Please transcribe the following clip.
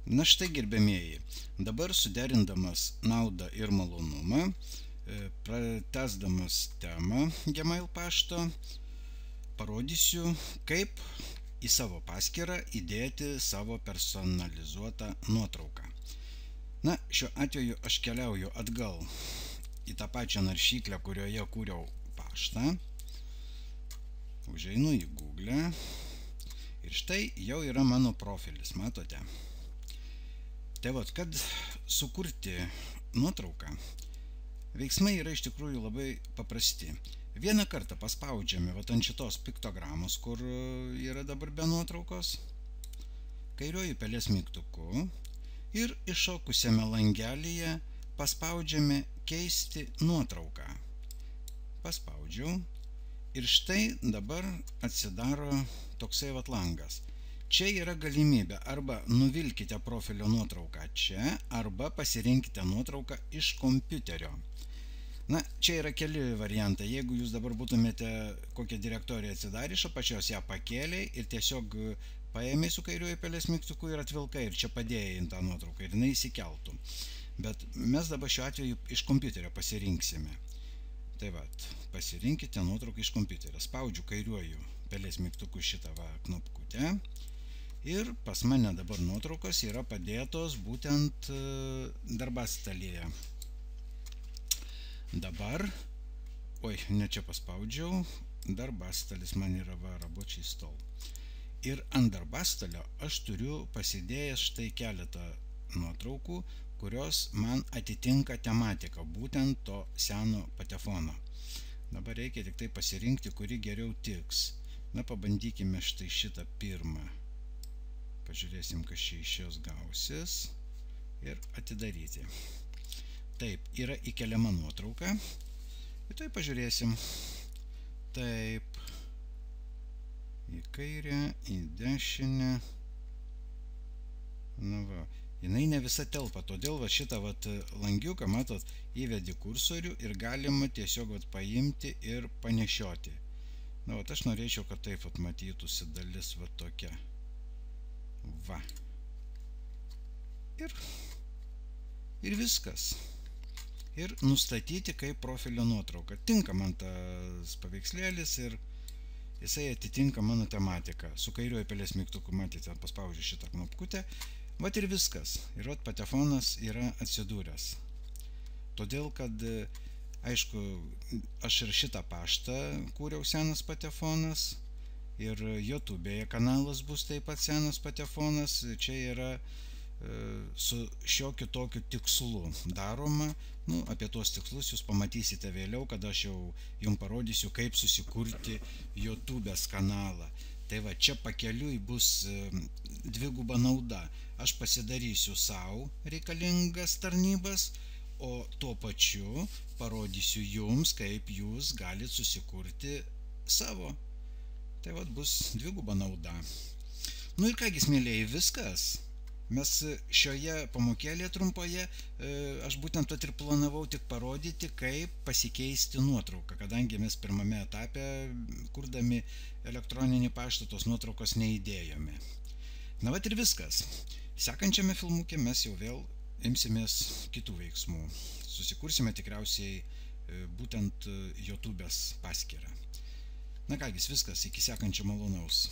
Na štai, gerbiamieji, dabar suderindamas naudą ir malonumą, pratęsdamas temą Gmail pašto, parodysiu, kaip į savo paskyrą įdėti savo personalizuotą nuotrauką. Na, šiuo atveju aš keliauju atgal į tą pačią naršyklę, kurioje kūriau paštą. Užeinu į Google ir štai jau yra mano profilis, matote. Tai vat, kad sukurti nuotrauką, veiksmai yra iš tikrųjų labai paprasti. Vieną kartą paspaudžiame vat ant šitos piktogramos, kur yra dabar be nuotraukos, kairiuoju pelės mygtuku ir iššokusiame langelyje paspaudžiame keisti nuotrauką. Paspaudžiau ir štai dabar atsidaro toksai vat langas. Čia yra galimybė arba nuvilkite profilio nuotrauką čia, arba pasirinkite nuotrauką iš kompiuterio. Na, čia yra keli variantai. Jeigu jūs dabar būtumėte kokią direktoriją atsidarę, iš apačios ją pakėlė ir tiesiog paėmė su kairiuoju pelės mygtuku ir atvilkai ir čia padėjai į tą nuotrauką ir jinai įsikeltų. Bet mes dabar šiuo atveju iš kompiuterio pasirinksime. Tai vat, pasirinkite nuotrauką iš kompiuterio. Spaudžiu kairiuoju pelės mygtuku šitą knopkutę. Ir pas mane dabar nuotraukos yra padėtos būtent darbastalėje. Dabar, ne čia paspaudžiau, darbastalis man yra rabočiai stol. Ir ant darbastalio aš turiu pasidėjęs štai keletą nuotraukų, kurios man atitinka tematiką, būtent to seno patefono. Dabar reikia tik tai pasirinkti, kuri geriau tiks. Na, pabandykime štai šitą pirmą. Pažiūrėsim, kas čia iš jos gausis ir atidaryti. Taip, yra įkeliama nuotrauka. Ir tai pažiūrėsim. Taip. Į kairę, į dešinę. Na va, jinai ne visa telpa, todėl va šitą langiuką, matot, įvedi kursorių ir galima tiesiog paimti ir panešioti. Na va, aš norėčiau, kad taip matytųsi dalis tokia. Va. Ir viskas. Ir nustatyti kaip profilio nuotrauką. Tinka man tas paveikslėlis ir jisai atitinka mano tematiką. Su kairiuoju pelės mygtuku, matėte, paspaudžiu šitą knopkutę. Vat ir viskas. Ir vat patefonas yra atsidūręs. Todėl, kad, aišku, aš ir šitą paštą kūriau senas patefonas. Ir YouTube'e kanalas bus taip pat senas patefonas. Čia yra su šiokiu tokiu tikslu daroma. Nu, apie tuos tikslus jūs pamatysite vėliau, kada aš jau jums parodysiu, kaip susikurti YouTube'ės kanalą. Tai va, čia pakeliui bus dviguba nauda. Aš pasidarysiu savo reikalingas tarnybas, o tuo pačiu parodysiu jums, kaip jūs galite susikurti savo. Tai vat bus dviguba nauda. Nu ir kągi, smėlėjai, viskas. Mes šioje pamokėlėje trumpoje aš būtent ir planavau tik parodyti, kaip pasikeisti nuotrauką, kadangi mes pirmame etape, kurdami elektroninį paštą, tos nuotraukos neįdėjome. Na vat ir viskas. Sekančiame filmuke mes jau vėl imsimės kitų veiksmų. Susikursime tikriausiai būtent YouTube'ės paskyrą. Na kągis, viskas, iki sekančio malonaus.